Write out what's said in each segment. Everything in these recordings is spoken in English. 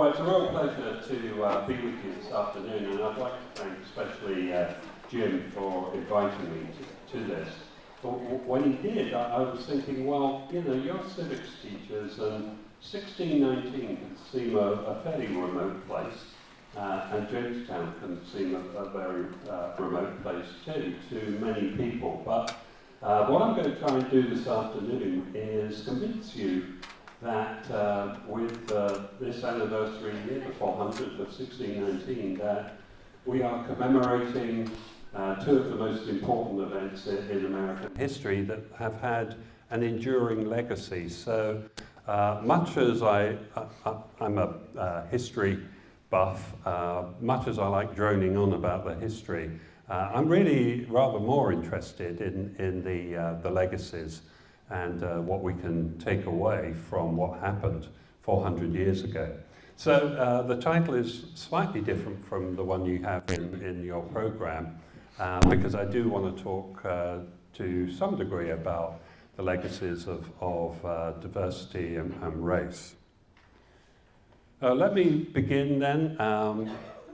Well, it's a real pleasure to be with you this afternoon, and I'd like to thank especially Jim for inviting me to this. But when he did, I was thinking, well, you know, you're civics teachers, and 1619 can seem a fairly remote place, and Jamestown can seem a very remote place too to many people. But what I'm going to try and do this afternoon is convince you that with this anniversary year, the 400th of 1619, that we are commemorating two of the most important events in American history that have had an enduring legacy. So much as I'm a history buff, much as I like droning on about the history, I'm really rather more interested in the legacies and what we can take away from what happened 400 years ago. So the title is slightly different from the one you have in your program, because I do want to talk to some degree about the legacies of diversity and race. Let me begin then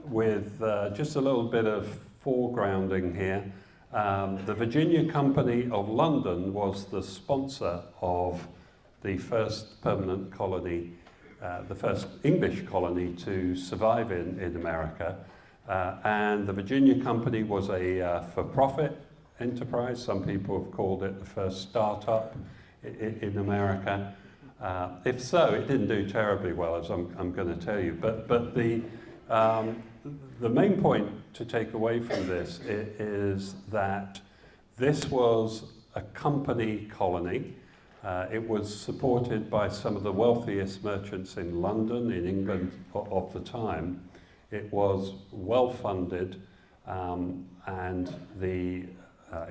with just a little bit of foregrounding here. The Virginia Company of London was the sponsor of the first permanent colony, the first English colony to survive in America. And the Virginia Company was a for-profit enterprise. Some people have called it the first start-up in America. If so, it didn't do terribly well, as I'm going to tell you. But the main point to take away from this is that this was a company colony. It was supported by some of the wealthiest merchants in London, in England of the time. It was well funded, and the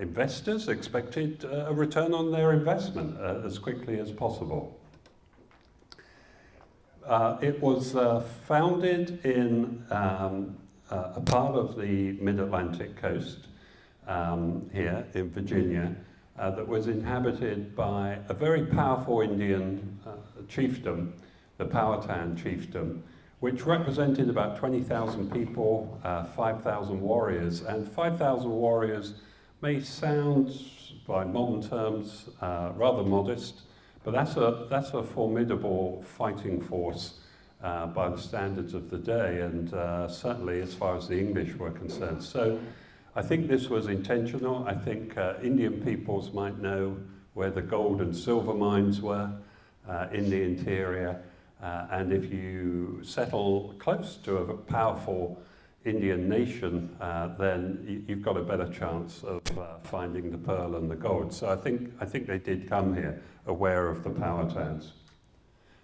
investors expected a return on their investment as quickly as possible. It was founded in a part of the mid-Atlantic coast here in Virginia that was inhabited by a very powerful Indian chiefdom, the Powhatan chiefdom, which represented about 20,000 people, 5,000 warriors. And 5,000 warriors may sound, by modern terms, rather modest, but that's a formidable fighting force by the standards of the day, and certainly as far as the English were concerned. So I think this was intentional. I think Indian peoples might know where the gold and silver mines were in the interior, and if you settle close to a powerful Indian nation, then you've got a better chance of finding the pearl and the gold. So I think they did come here aware of the Powhatans.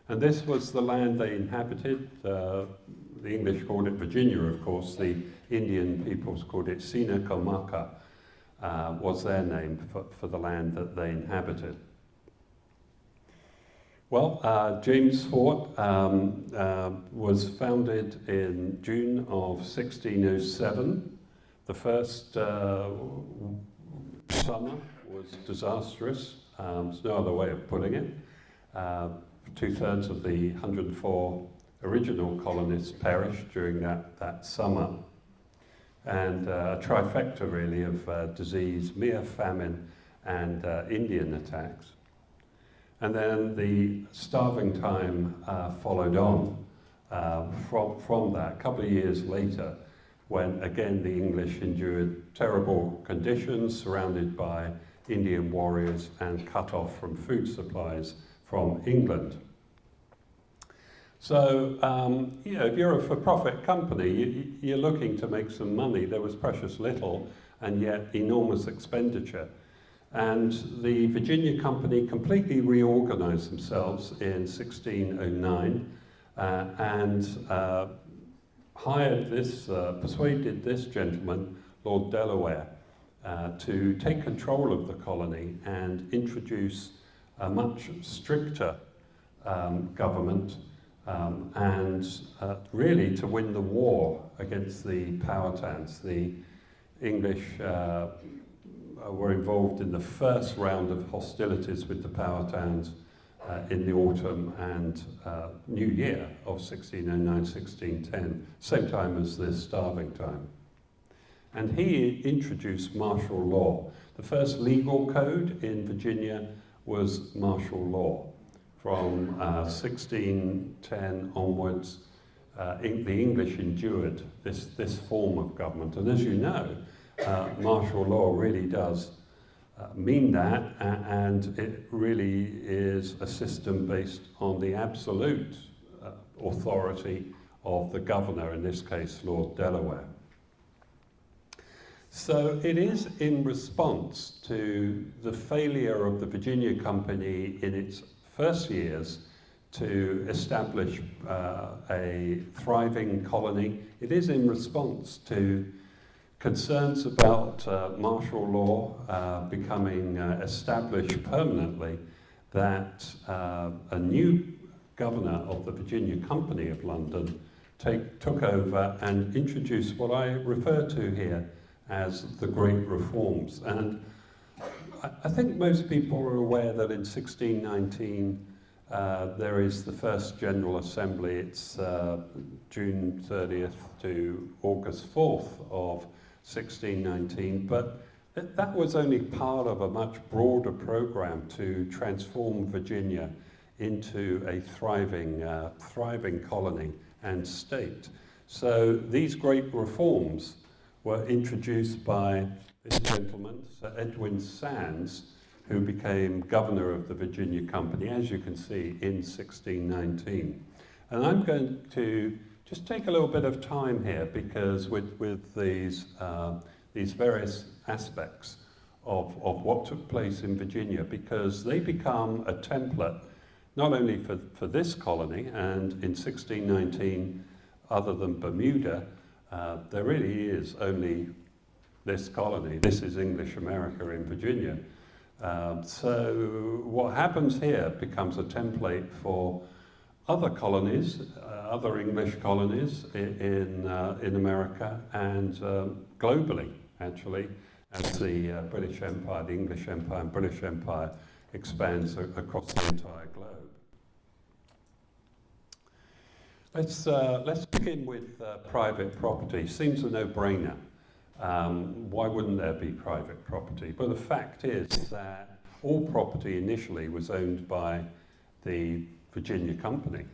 And this was the land they inhabited. The English called it Virginia, of course. The Indian peoples called it Sinakomaka, was their name for the land that they inhabited. Well, James Fort was founded in June of 1607. The first summer was disastrous. There's no other way of putting it. 2/3 of the 104 original colonists perished during that summer. And a trifecta, really, of disease, mere famine, and Indian attacks. And then the starving time followed on from that, a couple of years later, when again the English endured terrible conditions, surrounded by Indian warriors and cut off from food supplies from England. So, you know, if you're a for-profit company, you're looking to make some money. There was precious little, and yet enormous expenditure. And the Virginia Company completely reorganized themselves in 1609 and persuaded this gentleman, Lord Delaware, to take control of the colony and introduce a much stricter government and really to win the war against the Powhatans. The English were involved in the first round of hostilities with the Powhatans in the autumn and new year of 1609-1610, same time as this starving time. And he introduced martial law. The first legal code in Virginia was martial law. From 1610 onwards, the English endured this form of government. And as you know, martial law really does mean that, and it really is a system based on the absolute authority of the governor, in this case, Lord Delaware. So it is in response to the failure of the Virginia Company in its first years to establish a thriving colony. It is in response to concerns about martial law becoming established permanently, that a new governor of the Virginia Company of London took over and introduced what I refer to here as the Great Reforms. And I think most people are aware that in 1619 there is the first General Assembly. It's June 30th to August 4th of 1619, but that was only part of a much broader program to transform Virginia into a thriving colony and state. So these great reforms were introduced by this gentleman, Sir Edwin Sandys, who became governor of the Virginia Company, as you can see, in 1619. And I'm going to just take a little bit of time here, because with these various aspects of what took place in Virginia, because they become a template not only for this colony, and in 1619, other than Bermuda, there really is only this colony. This is English America in Virginia. So what happens here becomes a template for other colonies, other English colonies in America, and globally, actually, as the British Empire, the English Empire and British Empire expands across the entire globe. Let's begin with private property. Seems a no-brainer. Why wouldn't there be private property? But the fact is that all property initially was owned by the Virginia Company.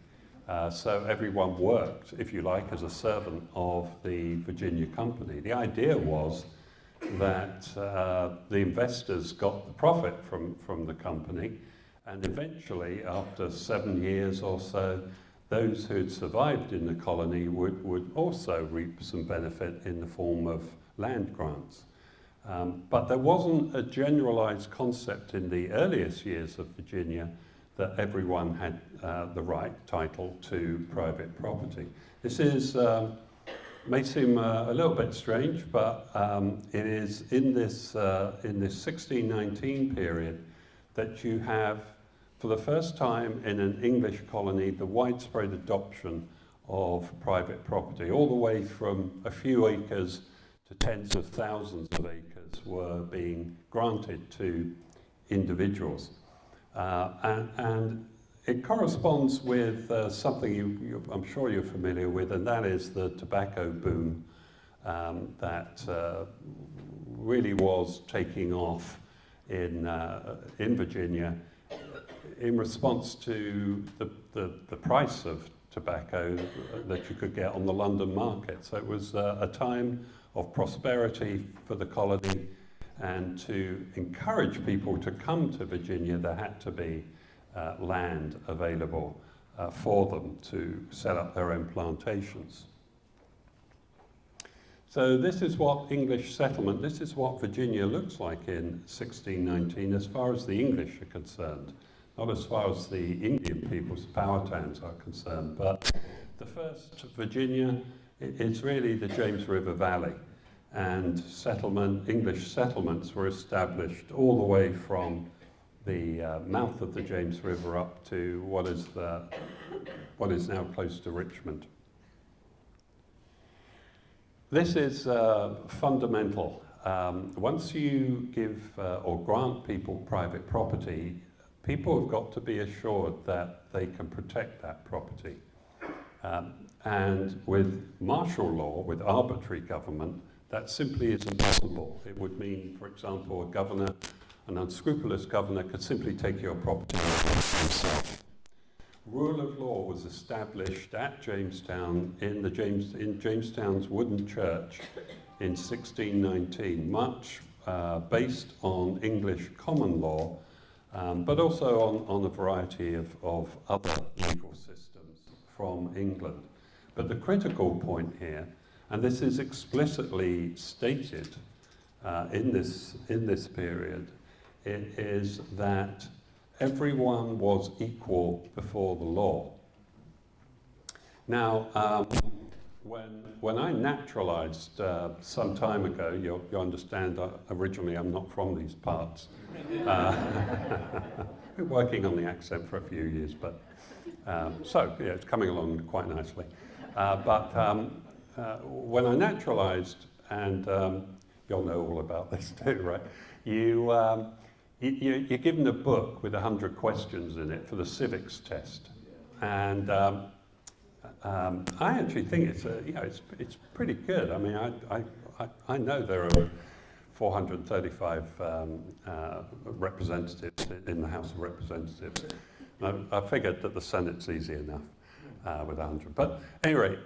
So everyone worked, if you like, as a servant of the Virginia Company. The idea was that the investors got the profit from the company, and eventually, after 7 years or so, those who had survived in the colony would also reap some benefit in the form of land grants. But there wasn't a generalized concept in the earliest years of Virginia that everyone had the right title to private property. This may seem a little bit strange, but it is in this 1619 period that you have, for the first time in an English colony, the widespread adoption of private property. All the way from a few acres to tens of thousands of acres were being granted to individuals. And it corresponds with something I'm sure you're familiar with, and that is the tobacco boom that really was taking off in Virginia in response to the price of tobacco that you could get on the London market. So it was a time of prosperity for the colony, and to encourage people to come to Virginia, there had to be land available for them to set up their own plantations. So this is what English settlement, this is what Virginia looks like in 1619 as far as the English are concerned. Not as far as the Indian peoples, power towns, are concerned, but the first Virginia, it's really the James River Valley, and English settlements were established all the way from the mouth of the James River up to what is now close to Richmond. This is fundamental. Once you give or grant people private property, people have got to be assured that they can protect that property. And with martial law, with arbitrary government, that simply isn't possible. It would mean, for example, a governor, an unscrupulous governor, could simply take your property himself. Rule of law was established at Jamestown in Jamestown's wooden church in 1619, much based on English common law, but also on a variety of other legal systems from England. But the critical point here, and this is explicitly stated in this period, it is that everyone was equal before the law. Now, when I naturalized some time ago, you understand, originally I'm not from these parts. Been working on the accent for a few years, but so yeah, it's coming along quite nicely. When I naturalized, and you'll know all about this too, right? You're given a book with 100 questions in it for the Civics test, and I actually think it's pretty good. I mean, I know there are 435 representatives in the House of Representatives. I figured that the Senate's easy enough with 100. But anyway,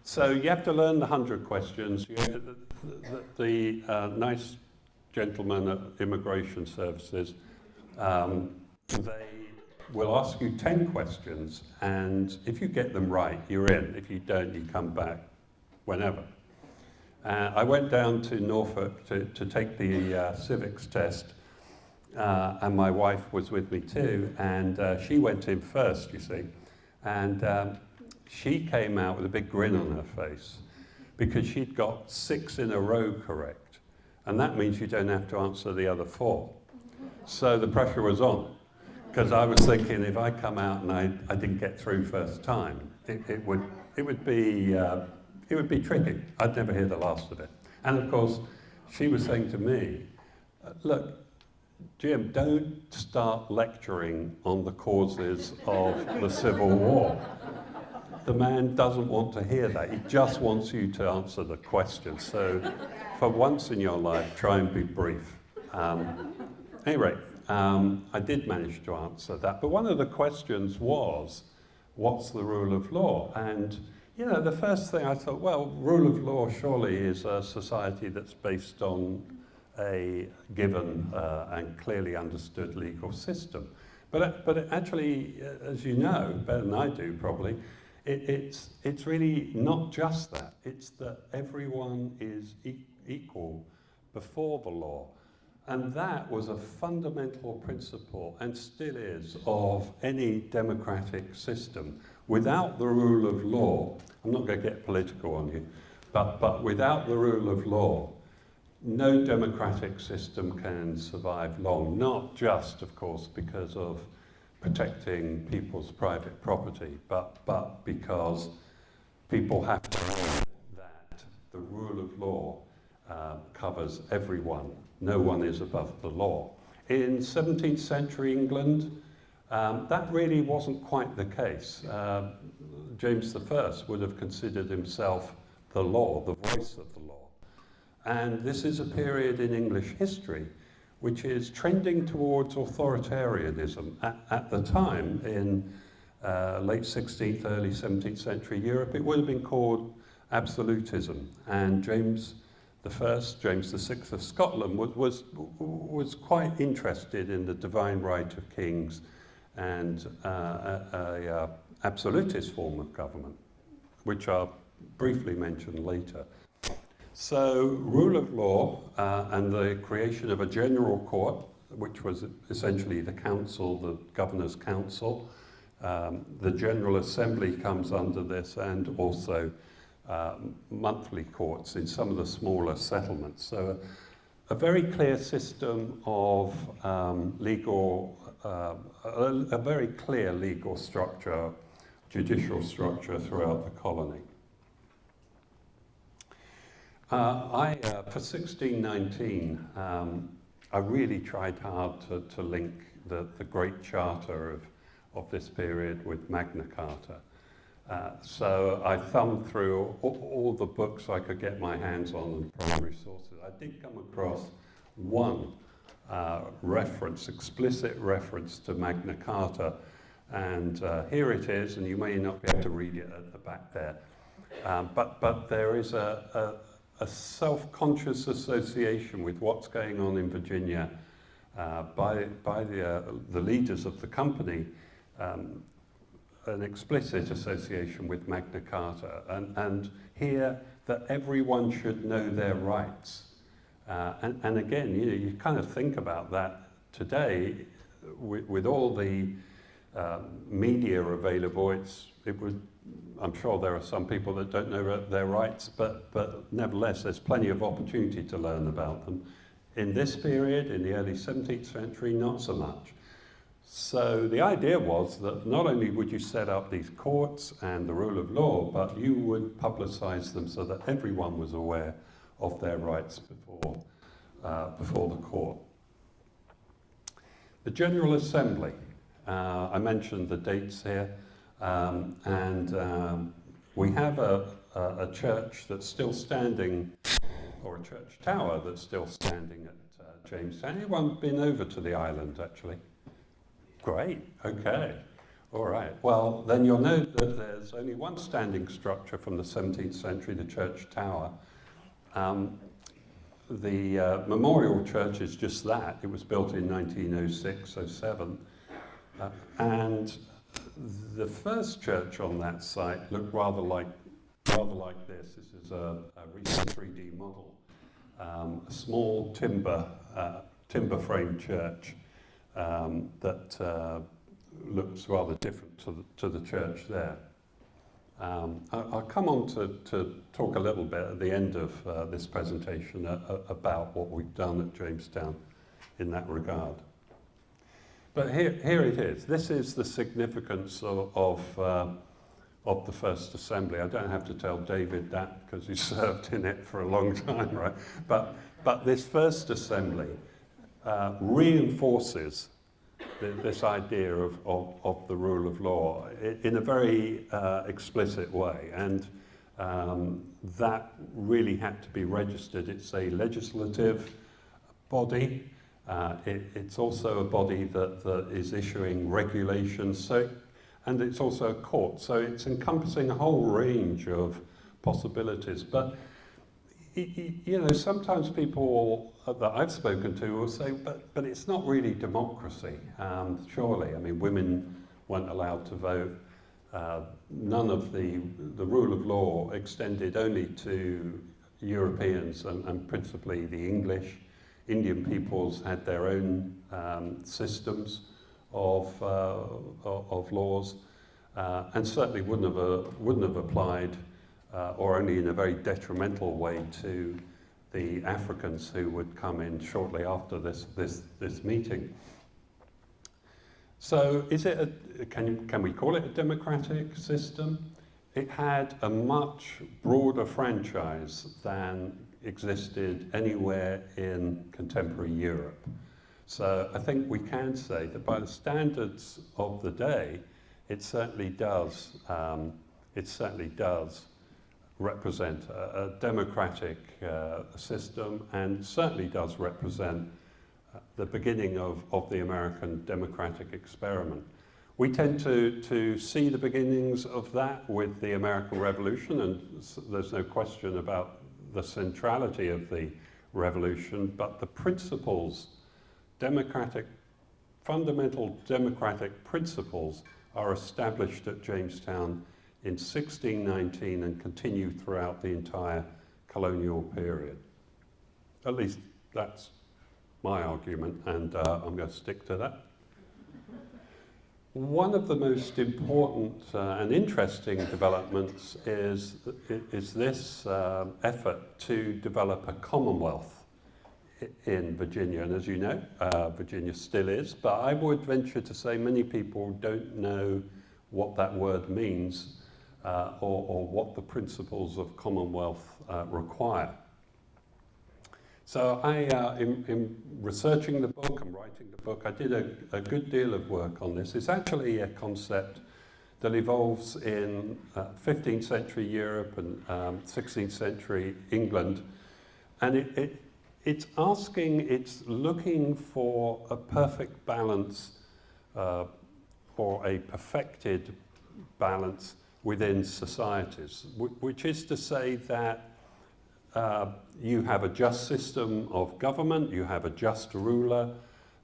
so you have to learn the 100 questions. The nice gentlemen at Immigration Services, they will ask you 10 questions, and if you get them right, you're in. If you don't, you come back whenever. I went down to Norfolk to take the civics test, and my wife was with me too, and she went in first, you see, and she came out with a big grin on her face because she'd got 6 in a row correct. And that means you don't have to answer the other 4. So the pressure was on, because I was thinking if I come out and I didn't get through first time, it would be tricky. I'd never hear the last of it. And of course, she was saying to me, look, Jim, don't start lecturing on the causes of the Civil War. The man doesn't want to hear that. He just wants you to answer the question. So for once in your life, try and be brief. Anyway, I did manage to answer that. But one of the questions was, what's the rule of law? And, you know, the first thing I thought, well, rule of law surely is a society that's based on a given and clearly understood legal system. But actually, as you know, better than I do probably, it's really not just that. It's that everyone is equal before the law. And that was a fundamental principle, and still is, of any democratic system. Without the rule of law, I'm not going to get political on you, but without the rule of law, no democratic system can survive long, not just, of course, because of protecting people's private property, but because people have to know that the rule of law covers everyone. No one is above the law. In 17th century England, that really wasn't quite the case. James I would have considered himself the law, the voice of the law. And this is a period in English history which is trending towards authoritarianism. At the time, in late 16th, early 17th century Europe, it would have been called absolutism. And James I, James VI of Scotland, was quite interested in the divine right of kings and a absolutist form of government, which I'll briefly mention later. So, rule of law and the creation of a general court, which was essentially the council, the governor's council. The General Assembly comes under this, and also monthly courts in some of the smaller settlements. So a very clear system of legal, a very clear legal structure, judicial structure throughout the colony. For 1619, I really tried hard to link the Great Charter of this period with Magna Carta. So I thumbed through all the books I could get my hands on and primary sources. I did come across one explicit reference to Magna Carta, and here it is, and you may not be able to read it at the back there. But there is a self-conscious association with what's going on in Virginia by the leaders of the company, an explicit association with Magna Carta, and here that everyone should know their rights. And again, you kind of think about that today with all the media available. I'm sure there are some people that don't know their rights, but nevertheless, there's plenty of opportunity to learn about them. In this period, in the early 17th century, not so much. So the idea was that not only would you set up these courts and the rule of law, but you would publicize them so that everyone was aware of their rights before the court. The General Assembly. I mentioned the dates here, and we have a church that's still standing, or a church tower that's still standing at Jamestown. Anyone been over to the island, actually? Great, okay. All right, well, then you'll note that there's only one standing structure from the 17th century, the church tower. The memorial church is just that. It was built in 1906-07. And the first church on that site looked rather like this. This is a recent 3D model. A small timber frame church that looks rather different to the church there. I'll come on to talk a little bit at the end of this presentation about what we've done at Jamestown in that regard. But here it is. This is the significance of the First Assembly. I don't have to tell David that because he served in it for a long time, right? But this First Assembly reinforces this idea of the rule of law in a very explicit way, and that really had to be registered. It's a legislative body. It's also a body that is issuing regulations, and it's also a court. So it's encompassing a whole range of possibilities. But sometimes people that I've spoken to will say, but it's not really democracy, surely. I mean, women weren't allowed to vote. None of the rule of law extended only to Europeans and principally the English. Indian peoples had their own systems of laws, and certainly wouldn't have applied, or only in a very detrimental way, to the Africans who would come in shortly after this meeting. So, can we call it a democratic system? It had a much broader franchise than existed anywhere in contemporary Europe. So I think we can say that by the standards of the day, it certainly does represent a democratic system, and certainly does represent the beginning of the American democratic experiment. We tend to see the beginnings of that with the American Revolution, and there's no question about the centrality of the revolution, but the principles, fundamental democratic principles, are established at Jamestown in 1619 and continue throughout the entire colonial period. At least that's my argument, and I'm going to stick to that. One of the most important and interesting developments is this effort to develop a Commonwealth in Virginia. And as you know, Virginia still is, but I would venture to say many people don't know what that word means or what the principles of Commonwealth require. So in researching the book and writing the book, I did a good deal of work on this. It's actually a concept that evolves in 15th century Europe and 16th century England. And it's looking for a perfect balance, for a perfected balance within societies, which is to say that you have a just system of government, you have a just ruler,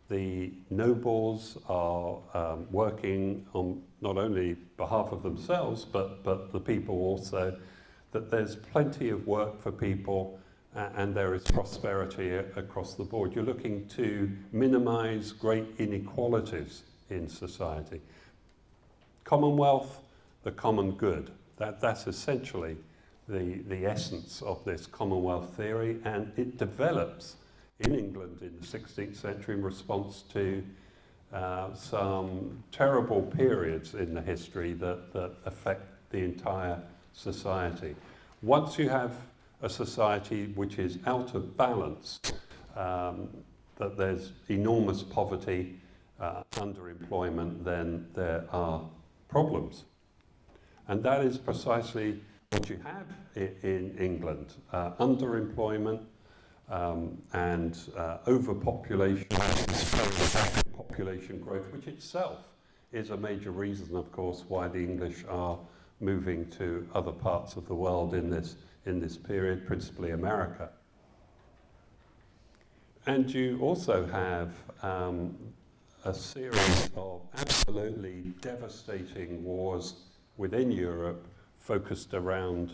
the nobles are working on not only behalf of themselves, but the people also, that there's plenty of work for people and there is prosperity across the board. You're looking to minimize great inequalities in society. Commonwealth, the common good. That's essentially the essence of this Commonwealth theory, and it develops in England in the 16th century in response to some terrible periods in the history that affect the entire society. Once you have a society which is out of balance, that there's enormous poverty, underemployment, then there are problems. And that is precisely what you have in England. Underemployment and overpopulation, population growth, which itself is a major reason, of course, why the English are moving to other parts of the world in this period, principally America. And you also have a series of absolutely devastating wars within Europe focused around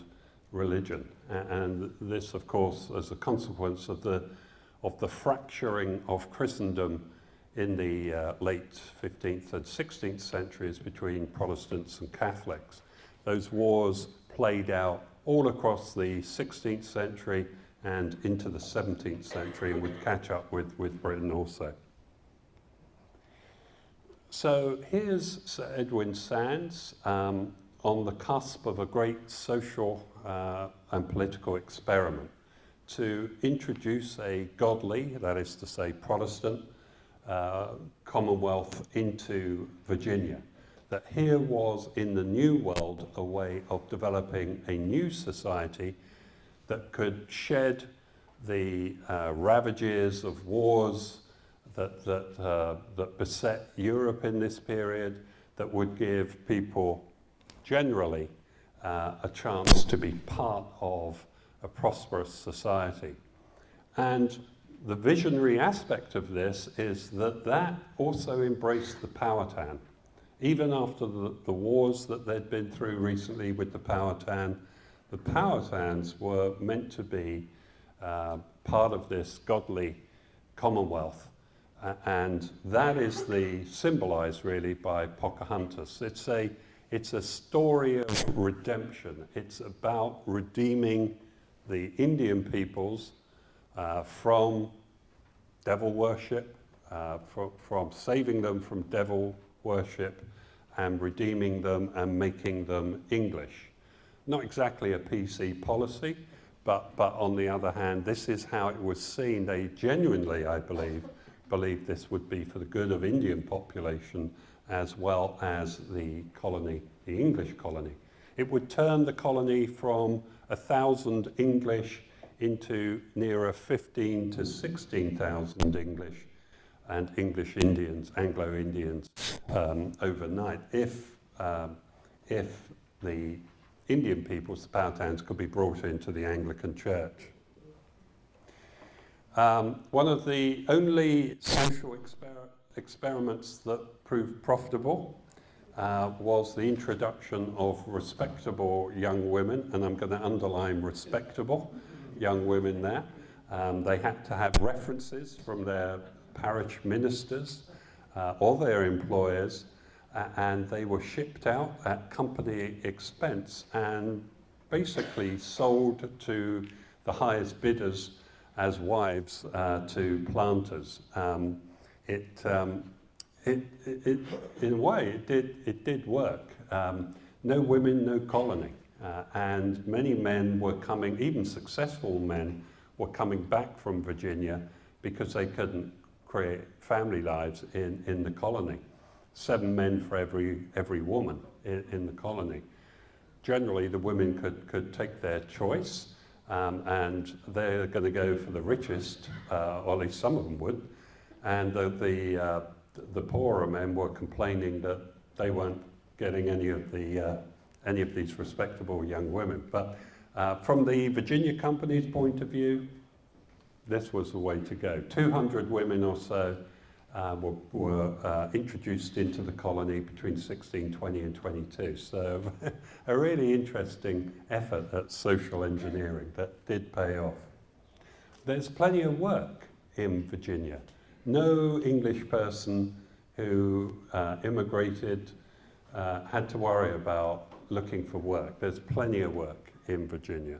religion. And this, of course, as a consequence of the fracturing of Christendom in the late 15th and 16th centuries between Protestants and Catholics. Those wars played out all across the 16th century and into the 17th century, and would catch up with Britain also. So here's Sir Edwin Sandys on the cusp of a great social and political experiment to introduce a godly, that is to say Protestant, Commonwealth into Virginia. That here was in the New World a way of developing a new society that could shed the ravages of wars that beset Europe in this period, that would give people generally a chance to be part of a prosperous society. And the visionary aspect of this is that also embraced the Powhatan. Even after the wars that they'd been through recently with the Powhatan, the Powhatans were meant to be part of this godly Commonwealth. And that is symbolized really by Pocahontas. It's a story of redemption. It's about redeeming the Indian peoples from devil worship, from saving them from devil worship and redeeming them and making them English. Not exactly a PC policy, but on the other hand, this is how it was seen. They genuinely, I believe this would be for the good of Indian population as well as the colony, the English colony. It would turn the colony from 1,000 English into nearer 15 to 16,000 English and English Indians, Anglo-Indians, overnight, if the Indian peoples, the Powhatans, could be brought into the Anglican Church. One of the only social experiments that proved profitable was the introduction of respectable young women, and I'm going to underline respectable young women there. They had to have references from their parish ministers or their employers, and they were shipped out at company expense and basically sold to the highest bidders as wives to planters. In a way, it did work. No women, no colony. And many men were coming, even successful men, were coming back from Virginia because they couldn't create family lives in the colony. 7 men for every woman in the colony. Generally, the women could take their choice, and they're going to go for the richest, or at least some of them would. And the poorer men were complaining that they weren't getting any of these respectable young women. But from the Virginia Company's point of view, this was the way to go. 200 women or so were introduced into the colony between 1620 and 22. So a really interesting effort at social engineering that did pay off. There's plenty of work in Virginia. No English person who immigrated had to worry about looking for work. There's plenty of work in Virginia.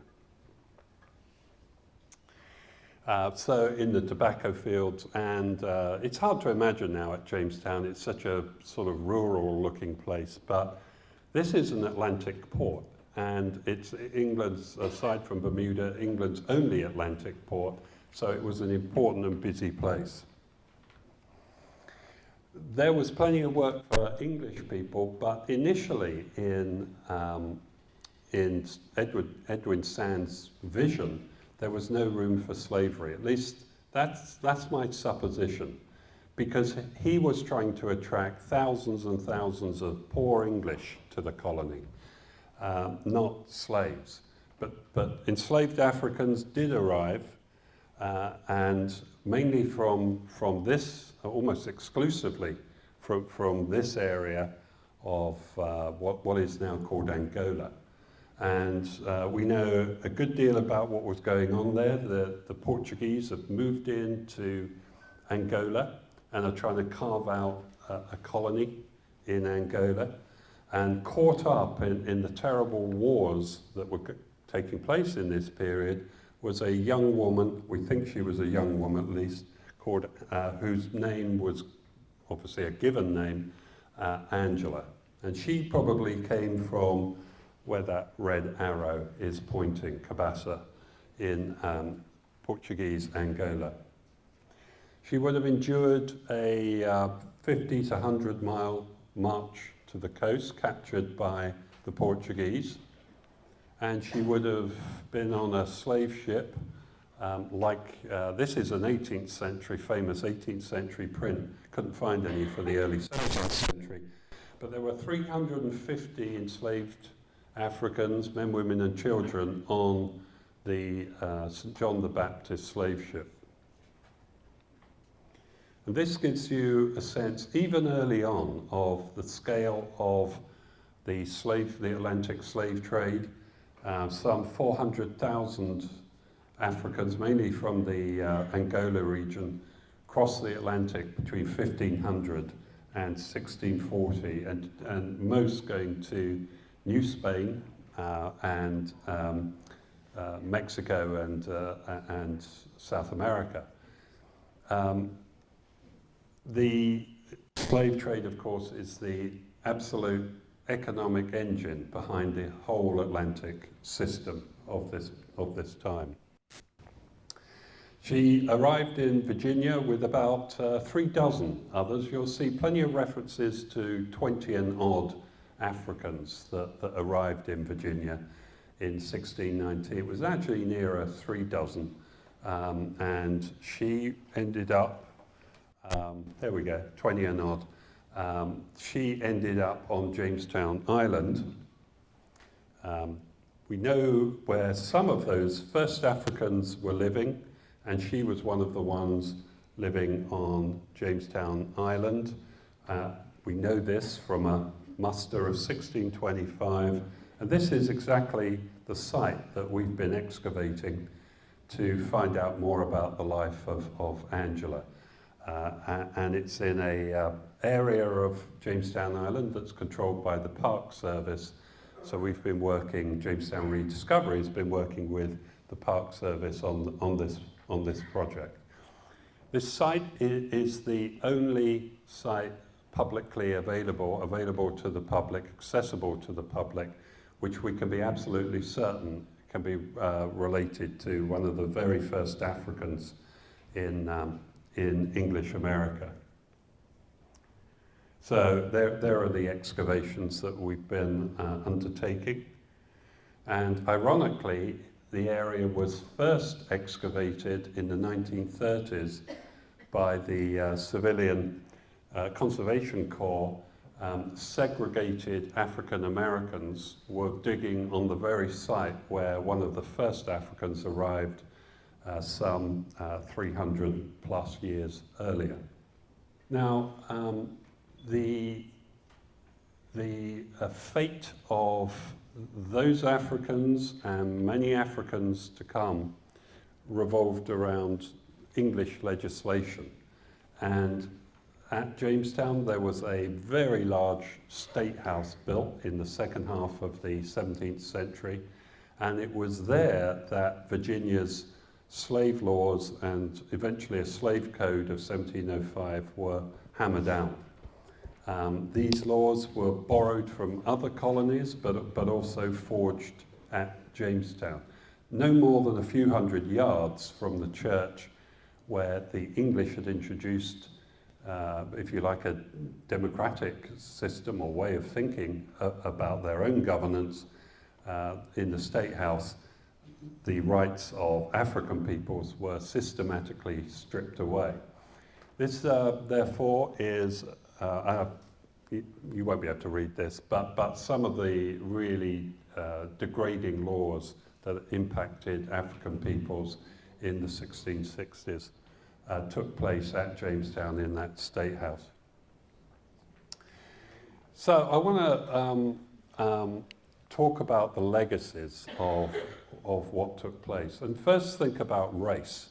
So in the tobacco fields, and it's hard to imagine now at Jamestown. It's such a sort of rural looking place, but this is an Atlantic port, and it's England's, aside from Bermuda, England's only Atlantic port, so it was an important and busy place. There was plenty of work for English people, but initially in Edwin Sand's vision, there was no room for slavery. At least that's my supposition, because he was trying to attract thousands and thousands of poor English to the colony, not slaves. But enslaved Africans did arrive, and mainly from this, almost exclusively from this area of what is now called Angola. And we know a good deal about what was going on there. The Portuguese have moved into Angola and are trying to carve out a colony in Angola, and caught up in the terrible wars that were taking place in this period was a young woman, we think she was a young woman at least, called whose name was obviously a given name, Angela. And she probably came from where that red arrow is pointing, Cabasa, in Portuguese Angola. She would have endured a 50 to 100 mile march to the coast, captured by the Portuguese, and she would have been on a slave ship, this is an 18th century, famous 18th century print, couldn't find any for the early 17th century, but there were 350 enslaved Africans, men, women and children on the St. John the Baptist slave ship. And this gives you a sense, even early on, of the scale of the Atlantic slave trade. Some 400,000 Africans, mainly from the Angola region, crossed the Atlantic between 1500 and 1640, and most going to New Spain and Mexico and South America. The slave trade, of course, is the absolute economic engine behind the whole Atlantic system of this time. She arrived in Virginia with about 3 dozen others. You'll see plenty of references to 20 and odd Africans that arrived in Virginia in 1690. It was actually nearer 3 dozen, and she ended up, there we go, 20 and odd. She ended up on Jamestown Island. We know where some of those first Africans were living, and she was one of the ones living on Jamestown Island. We know this from a muster of 1625, and this is exactly the site that we've been excavating to find out more about the life of Angela. And it's in a area of Jamestown Island that's controlled by the Park Service. So we've been working, Jamestown Rediscovery has been working with the Park Service on this project. This site is the only site publicly available to the public, accessible to the public, which we can be absolutely certain can be related to one of the very first Africans in English America. So there are the excavations that we've been undertaking. And ironically, the area was first excavated in the 1930s by the Civilian Conservation Corps. Segregated African Americans were digging on the very site where one of the first Africans arrived some 300 plus years earlier. Now, the fate of those Africans and many Africans to come revolved around English legislation. And at Jamestown, there was a very large state house built in the second half of the 17th century, and it was there that Virginia's slave laws and eventually a slave code of 1705 were hammered out. These laws were borrowed from other colonies, but also forged at Jamestown. No more than a few hundred yards from the church where the English had introduced, if you like, a democratic system or way of thinking about their own governance in the State House, the rights of African peoples were systematically stripped away. This, therefore, is, you won't be able to read this, but some of the really degrading laws that impacted African peoples in the 1660s took place at Jamestown in that State House. So I want to talk about the legacies of what took place. And first think about race.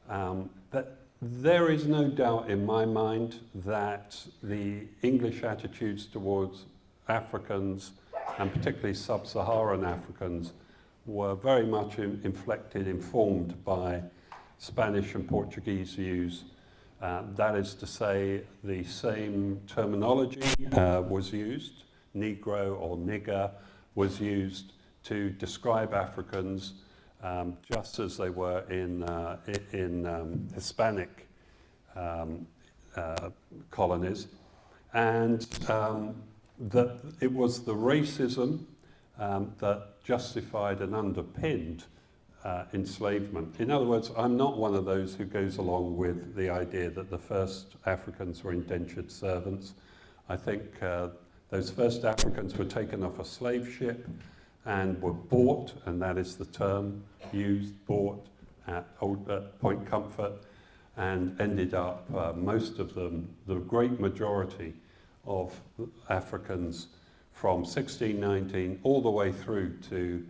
That there is no doubt in my mind that the English attitudes towards Africans, and particularly sub-Saharan Africans, were very much informed by Spanish and Portuguese views. That is to say, the same terminology was used. Negro or nigger was used to describe Africans just as they were in Hispanic colonies. And that it was the racism that justified and underpinned enslavement. In other words, I'm not one of those who goes along with the idea that the first Africans were indentured servants. I think those first Africans were taken off a slave ship and were bought, and that is the term used, bought at Point Comfort, and ended up, most of them, the great majority of Africans from 1619 all the way through to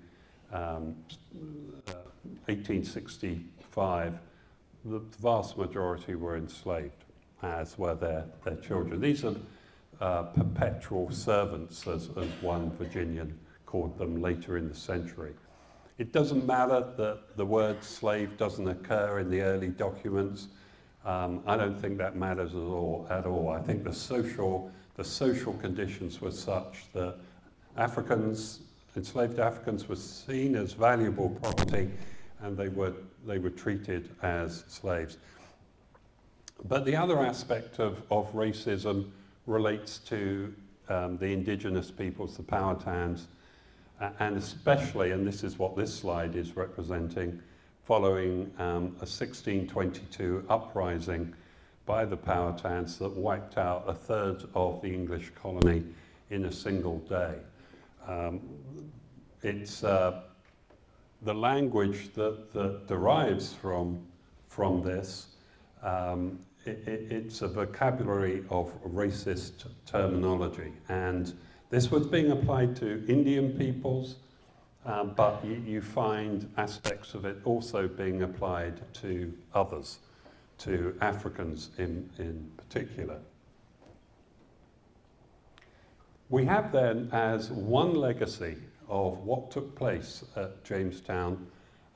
1865, the vast majority were enslaved, as were their children. These are perpetual servants, as one Virginian called them later in the century. It doesn't matter that the word slave doesn't occur in the early documents. I don't think that matters at all. I think the social conditions were such that enslaved Africans were seen as valuable property, and they were treated as slaves. But the other aspect of racism relates to the indigenous peoples, the Powhatans, and especially, and this is what this slide is representing, following a 1622 uprising by the Powhatans that wiped out a third of the English colony in a single day. It's the language that derives from this. It's a vocabulary of racist terminology, and this was being applied to Indian peoples, but you find aspects of it also being applied to others, to Africans in particular. We have then, as one legacy of what took place at Jamestown,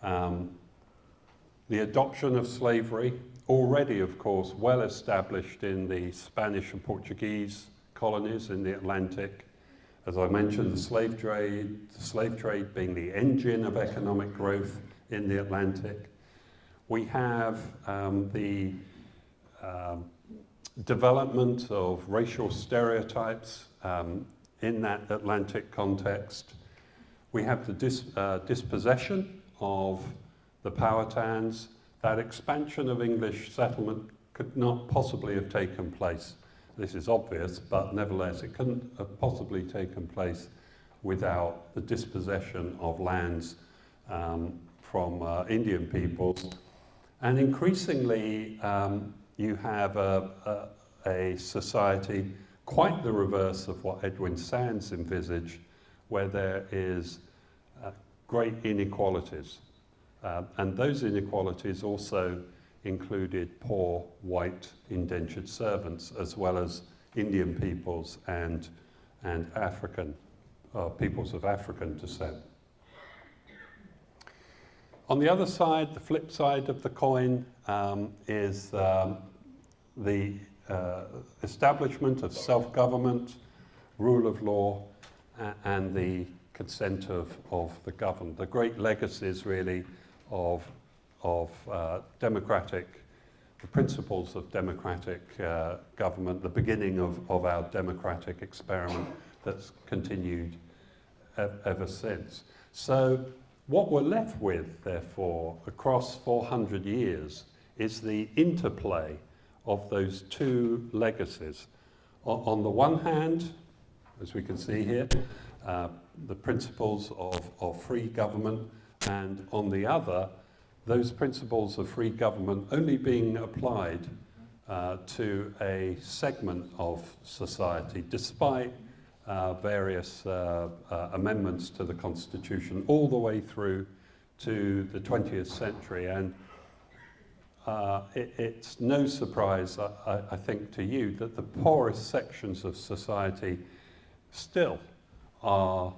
the adoption of slavery, already, of course, well established in the Spanish and Portuguese colonies in the Atlantic, As I mentioned, the slave trade being the engine of economic growth in the Atlantic. We have the development of racial stereotypes in that Atlantic context. We have the dispossession of the Powhatans. That expansion of English settlement could not possibly have taken place. This is obvious, but nevertheless, it couldn't have possibly taken place without the dispossession of lands from Indian peoples. And increasingly, you have a society quite the reverse of what Edwin Sands envisaged, where there is great inequalities. And those inequalities also included poor white indentured servants, as well as Indian peoples and African peoples of African descent. On the other side, the flip side of the coin, is the establishment of self-government, rule of law, and the consent of the governed. The great legacies, really, of democratic, the principles of democratic government, the beginning of our democratic experiment that's continued ever since. So what we're left with, therefore, across 400 years is the interplay of those two legacies. On the one hand, as we can see here, the principles of free government, and on the other, those principles of free government only being applied to a segment of society, despite various amendments to the Constitution all the way through to the 20th century. And it's no surprise, I think, to you that the poorest sections of society still are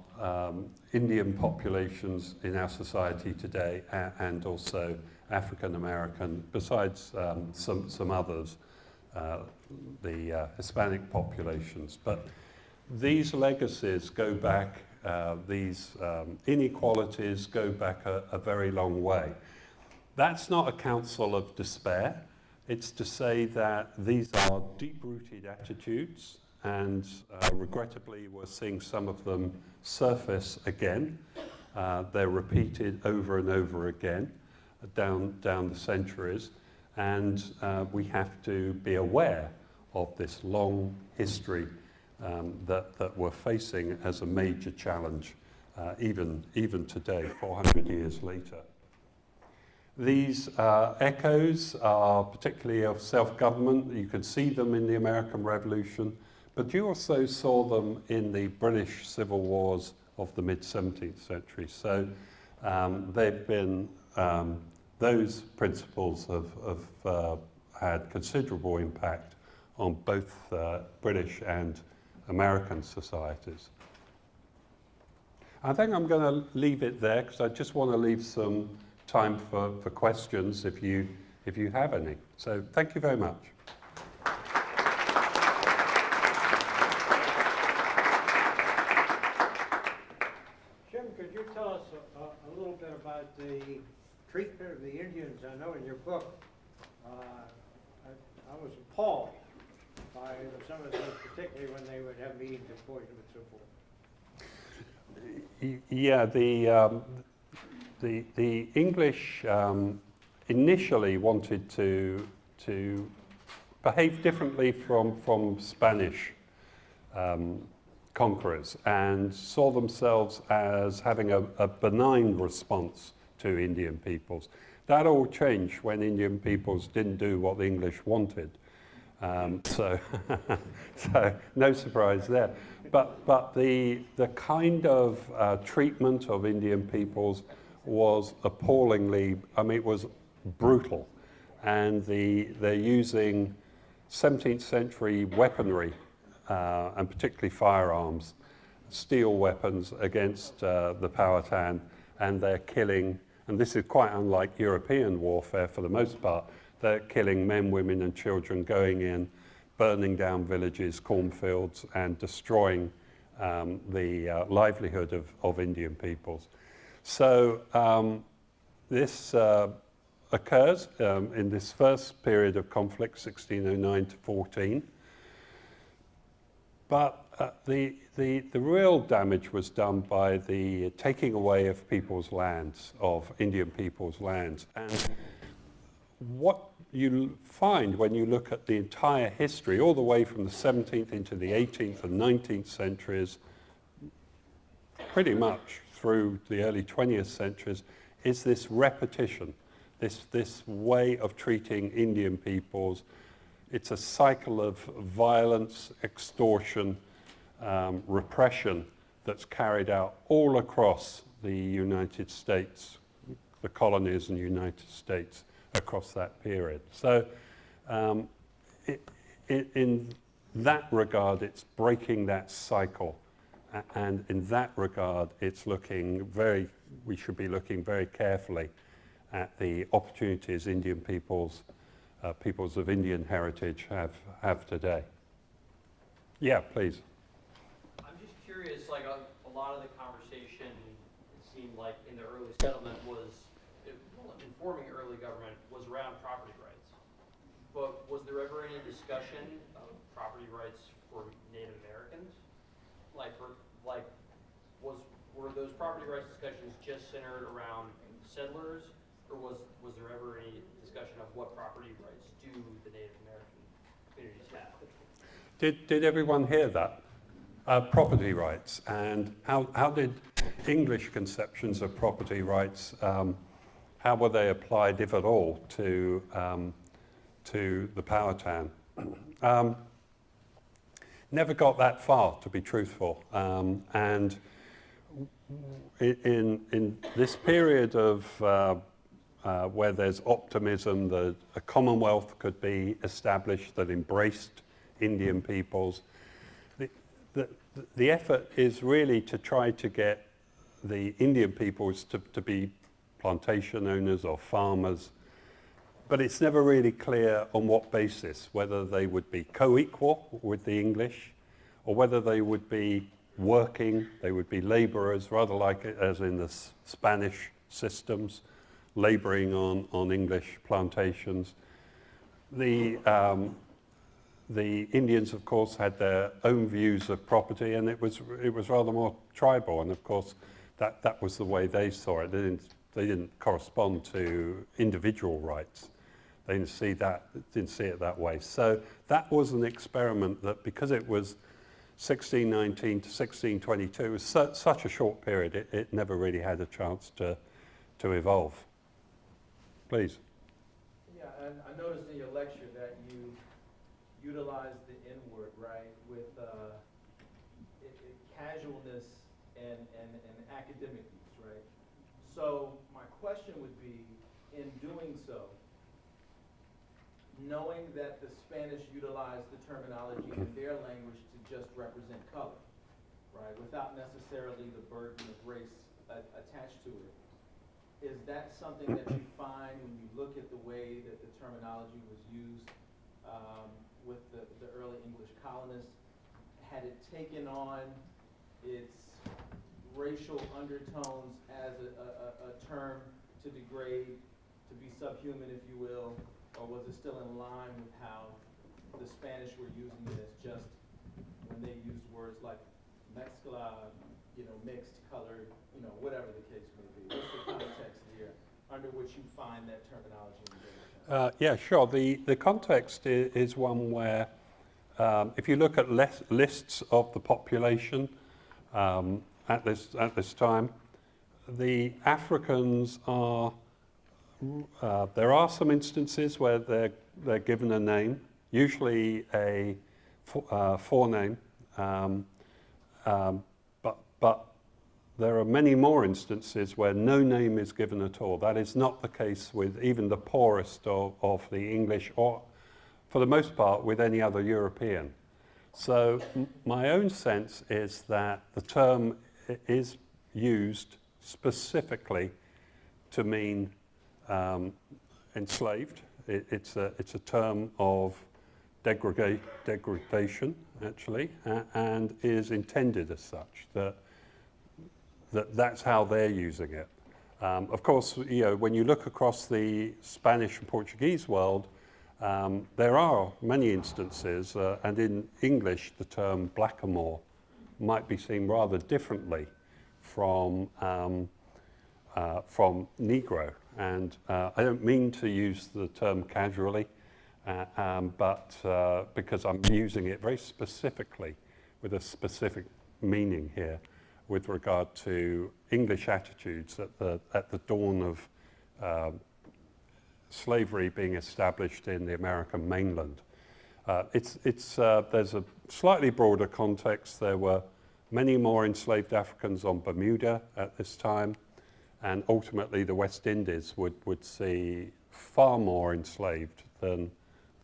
Indian populations in our society today, and also African American, besides some others, the Hispanic populations. But these legacies go back, these inequalities go back a very long way. That's not a counsel of despair. It's to say that these are deep-rooted attitudes, and regrettably we're seeing some of them surface again. They're repeated over and over again down the centuries, and we have to be aware of this long history that we're facing as a major challenge, even today, 400 years later. These echoes are particularly of self-government. You can see them in the American Revolution, but you also saw them in the British civil wars of the mid-17th century. So they've been, those principles have had considerable impact on both British and American societies. I think I'm going to leave it there because I just want to leave some time for questions if you have any. So thank you very much. Jim, could you tell us a little bit about the treatment of the Indians? I know in your book, I was appalled by some of those, particularly when they would have meetings of poison and so forth. Yeah, the English initially wanted to behave differently from Spanish conquerors, and saw themselves as having a benign response to Indian peoples. That all changed when Indian peoples didn't do what the English wanted. So no surprise there. But the kind of treatment of Indian peoples was appallingly, I mean, it was brutal. And they're using 17th century weaponry, and particularly firearms, steel weapons against the Powhatan, and they're killing, and this is quite unlike European warfare for the most part, they're killing men, women and children, going in, burning down villages, cornfields, and destroying the livelihood of Indian peoples. So this occurs in this first period of conflict, 1609 to 14. But the real damage was done by the taking away of people's lands, of Indian people's lands. And what you find when you look at the entire history, all the way from the 17th into the 18th and 19th centuries, pretty much through the early 20th centuries, is this repetition, this way of treating Indian peoples. It's a cycle of violence, extortion, repression that's carried out all across the United States, the colonies and United States across that period. So in that regard, it's breaking that cycle. And in that regard, it's we should be looking very carefully at the opportunities Indian peoples of Indian heritage have today. Yeah, please. I'm just curious, like a lot of the conversation, it seemed like in the early settlement informing early government was around property rights. But was there ever any discussion of property rights for Native Americans? Were those property rights discussions just centered around settlers, or was there ever any discussion of what property rights do the Native American communities have? Did everyone hear that? Property rights, and how did English conceptions of property rights, how were they applied, if at all, to the Powhatan? Never got that far, to be truthful. And in this period of where there's optimism that a Commonwealth could be established that embraced Indian peoples, the effort is really to try to get the Indian peoples to be plantation owners or farmers, but it's never really clear on what basis, whether they would be co-equal with the English, or whether they would be working, they would be laborers, rather like as in the Spanish systems, laboring on English plantations. The Indians, of course, had their own views of property, and it was rather more tribal, and of course that was the way they saw it. They didn't correspond to individual rights. They didn't see it that way. So that was an experiment that, because it was 1619 to 1622, it was such a short period, it never really had a chance to evolve. Please. Yeah, and I noticed in your lecture that you utilized the N-word, right, with casualness and academic use, right? So my question would be, in doing so, knowing that the Spanish utilized the terminology in their language to just represent color, right, without necessarily the burden of race attached to it, is that something that you find when you look at the way that the terminology was used with the early English colonists? Had it taken on its racial undertones as a term to degrade, to be subhuman, if you will, or was it still in line with how the Spanish were using it as just when they used words like mezcla, mixed, colored, whatever the case may be? What's the context here under which you find that terminology in the Yeah, sure. The context is one where, if you look at lists of the population at this time, the Africans are. There are some instances where they're given a name, usually a forename, but there are many more instances where no name is given at all. That is not the case with even the poorest of the English, or for the most part with any other European. So my own sense is that the term is used specifically to mean enslaved. It's a term of degradation, actually, and is intended as such, that's how they're using it. Of course, when you look across the Spanish and Portuguese world, there are many instances, and in English, the term blackamoor might be seen rather differently from Negro. And I don't mean to use the term casually, but because I'm using it very specifically with a specific meaning here with regard to English attitudes at the dawn of slavery being established in the American mainland. There's a slightly broader context. There were many more enslaved Africans on Bermuda at this time, and ultimately the West Indies would see far more enslaved than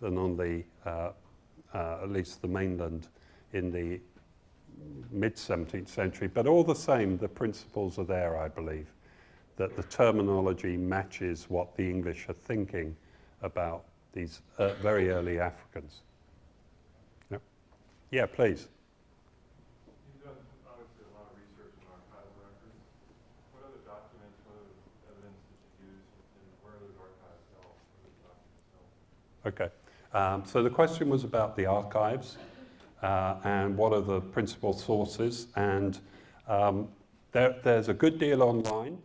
on the at least the mainland in the mid-17th century. But all the same, the principles are there, I believe, that the terminology matches what the English are thinking about these very early Africans. Yep. Yeah, please. You've done obviously a lot of research on archival records. What other documents, what other evidence did you use, and where are those archives held? Where are those documents held? Okay. So the question was about the archives and what are the principal sources. And there's a good deal online,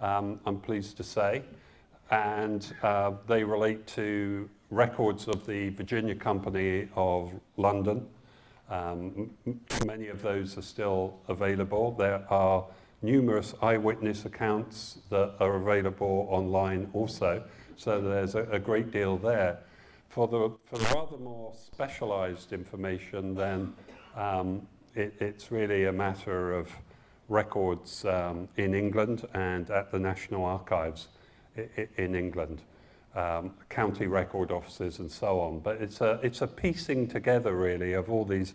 I'm pleased to say, and they relate to records of the Virginia Company of London. Many of those are still available. There are numerous eyewitness accounts that are available online also, so there's a great deal there. For the rather more specialized information, then it's really a matter of records in England and at the National Archives in England, county record offices and so on. But it's a piecing together really of all these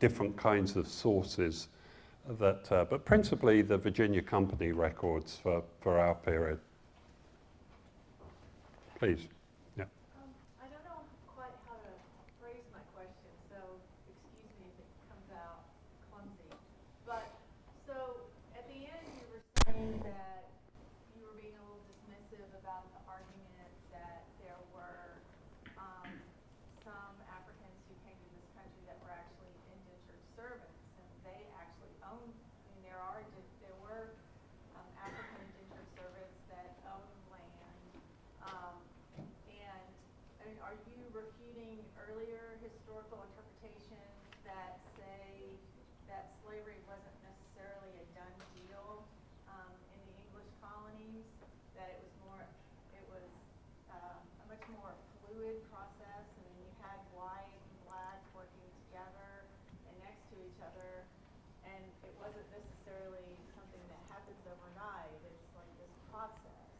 different kinds of sources that, but principally the Virginia Company records for our period. Please. I don't know quite how to phrase my question, so excuse me if it comes out clumsy. But, so, at the end you were saying that you were being a little dismissive about the argument that there were some Africans who came to this country that were actually indentured servants, and they actually owned, I mean, there were African indentured servants that owned land. And are you refuting earlier historical interpretations that say that slavery wasn't necessarily a done deal in the English colonies, that it was a much more fluid process? I mean, you had white and black working together and next to each other, and it wasn't necessarily something that happens overnight. It's like this process.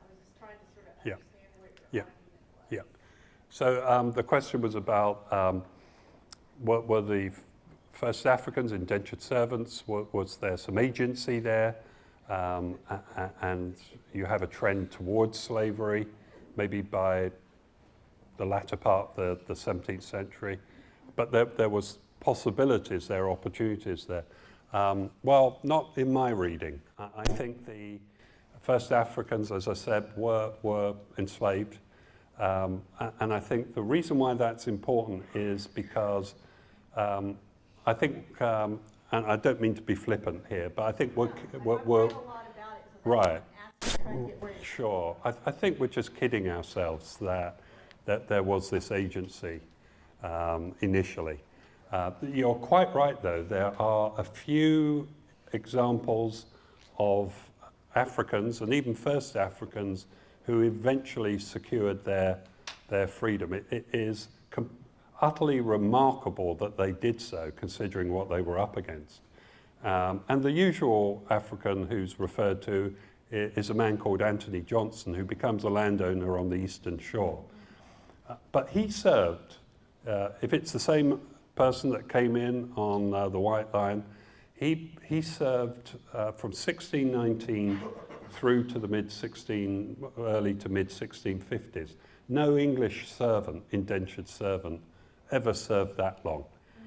I was just trying to sort of Yeah. understand what your Yeah. argument was. Yeah. So the question was about what were the first Africans indentured servants? Was there some agency there? And you have a trend towards slavery, maybe by the latter part of the 17th century. But there was possibilities there, opportunities there. Well, not in my reading. I think the first Africans, as I said, were enslaved. And I think the reason why that's important is because I think, and I don't mean to be flippant here, but I think we're I've read a lot about it, so right. that's why I'm trying to get where you're Sure. I think we're just kidding ourselves that there was this agency initially. You're quite right, though. There are a few examples of Africans, and even first Africans, who eventually secured their freedom. It is utterly remarkable that they did so, considering what they were up against. And the usual African who's referred to is a man called Anthony Johnson, who becomes a landowner on the eastern shore. But he served, if it's the same person that came in on the White Line, he served from 1619 through to the early to mid 1650s. No English servant, indentured servant, ever served that long.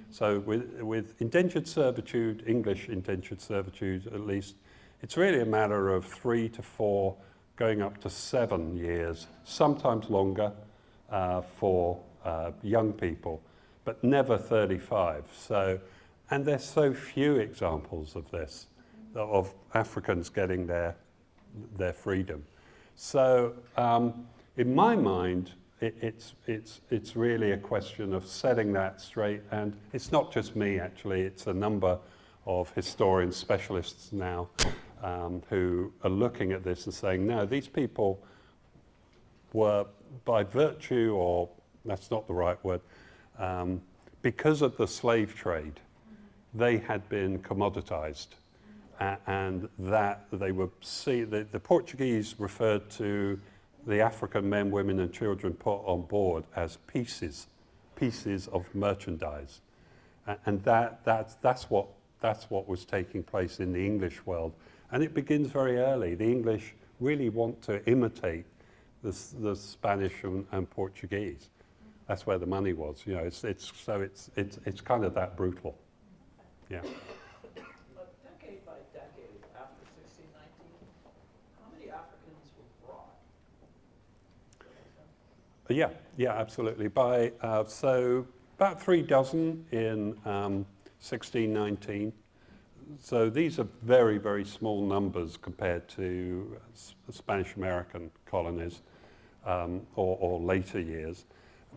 So with indentured servitude, English indentured servitude at least, it's really a matter of 3 to 4, going up to 7 years, sometimes longer for young people, but never 35. So, and there's so few examples of this, of Africans getting their freedom. So in my mind, it's really a question of setting that straight, and it's not just me actually, it's a number of historians, specialists now, who are looking at this and saying, no, these people were by virtue, or that's not the right word, because of the slave trade, they had been commoditized. And that they would see, the Portuguese referred to the African men, women and children put on board as pieces of merchandise. And that's what was taking place in the English world. And it begins very early. The English really want to imitate the Spanish and Portuguese. That's where the money was. You know, it's kind of that brutal. Yeah. Decade by decade after 1619, how many Africans were brought? Yeah, absolutely. So about 3 dozen in 1619. So these are very, very small numbers compared to Spanish-American colonies or later years.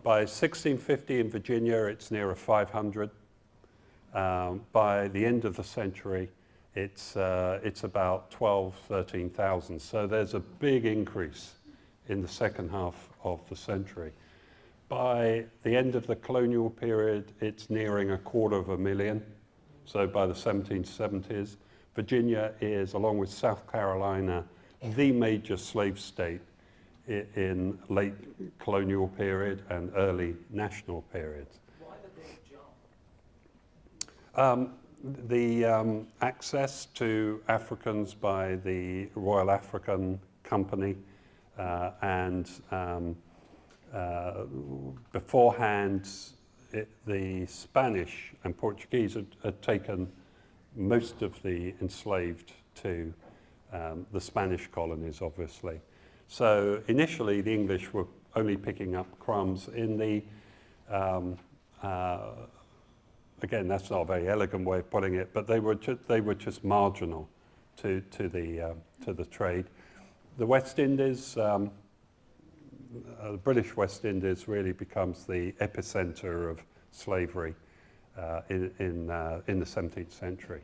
By 1650 in Virginia, it's nearer 500. By the end of the century, it's about 12, 13,000. So there's a big increase in the second half of the century. By the end of the colonial period, it's nearing 250,000. So by the 1770s, Virginia is, along with South Carolina, the major slave state in late colonial period and early national periods. Why the big jump? The access to Africans by the Royal African Company and beforehand the Spanish and Portuguese had taken most of the enslaved to the Spanish colonies, obviously. So initially the English were only picking up crumbs in the again, that's not a very elegant way of putting it, but they were just marginal to the trade. The West Indies, the British West Indies, really becomes the epicenter of slavery in the 17th century.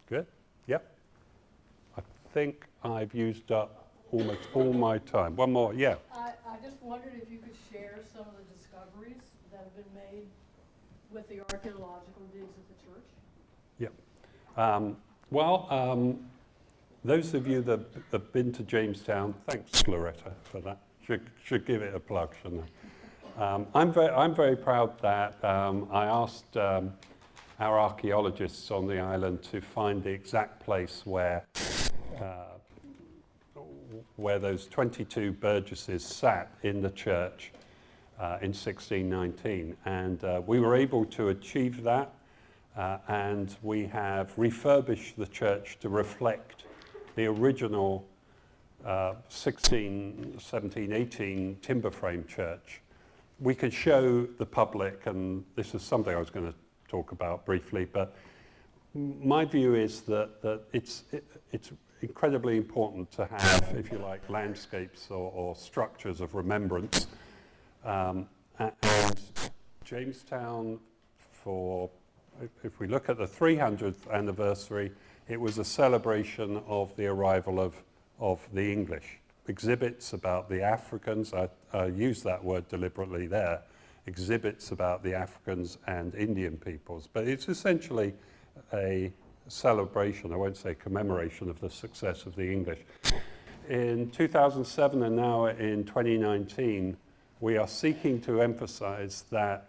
Good. Yep. I think I've used up almost all my time. One more. Yeah. I just wondered if you could share some of the discoveries that have been made with the archaeological digs at the church. Yep. Those of you that have been to Jamestown, thanks, Loretta, for that. Should give it a plug, shouldn't I? I'm very proud that I asked our archaeologists on the island to find the exact place where those 22 burgesses sat in the church in 1619, and we were able to achieve that, and we have refurbished the church to reflect the original 16, 17, 18 timber frame church. We could show the public, and this is something I was going to talk about briefly, but my view is that it's incredibly important to have, if you like, landscapes or structures of remembrance. And Jamestown, if we look at the 300th anniversary, it was a celebration of the arrival of the English. Exhibits about the Africans, I use that word deliberately there, exhibits about the Africans and Indian peoples, but it's essentially a celebration, I won't say commemoration, of the success of the English. In 2007 and now in 2019, we are seeking to emphasize that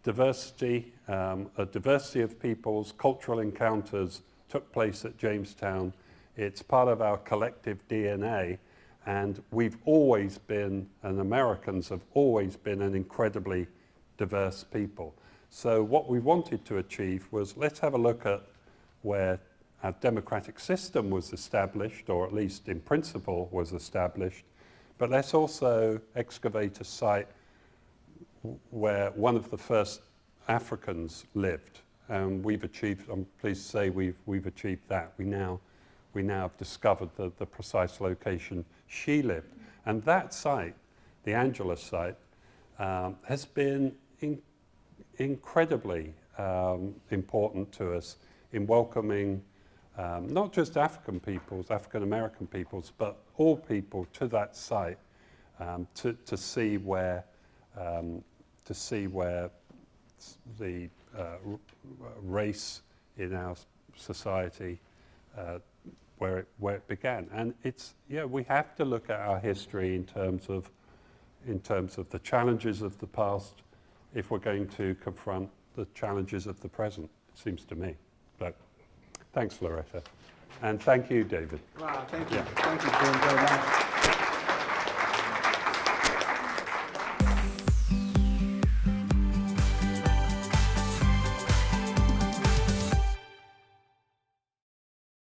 diversity, a diversity of peoples, cultural encounters took place at Jamestown. It's part of our collective DNA, And we've always been, and Americans have always been, an incredibly diverse people. So what we wanted to achieve was, let's have a look at where our democratic system was established, or at least in principle was established, but let's also excavate a site where one of the first Africans lived. And we've achieved, I'm pleased to say we've achieved that. We now have discovered the precise location she lived. And that site, the Angeles site, has been incredibly important to us in welcoming not just African peoples, African American peoples, but all people to that site to see where the race in our society, where it began. And it's, yeah, we have to look at our history in terms of the challenges of the past if we're going to confront the challenges of the present, it seems to me. But thanks, Loretta. And thank you, David. Wow, thank you. Yeah. Thank you, Jim, very much.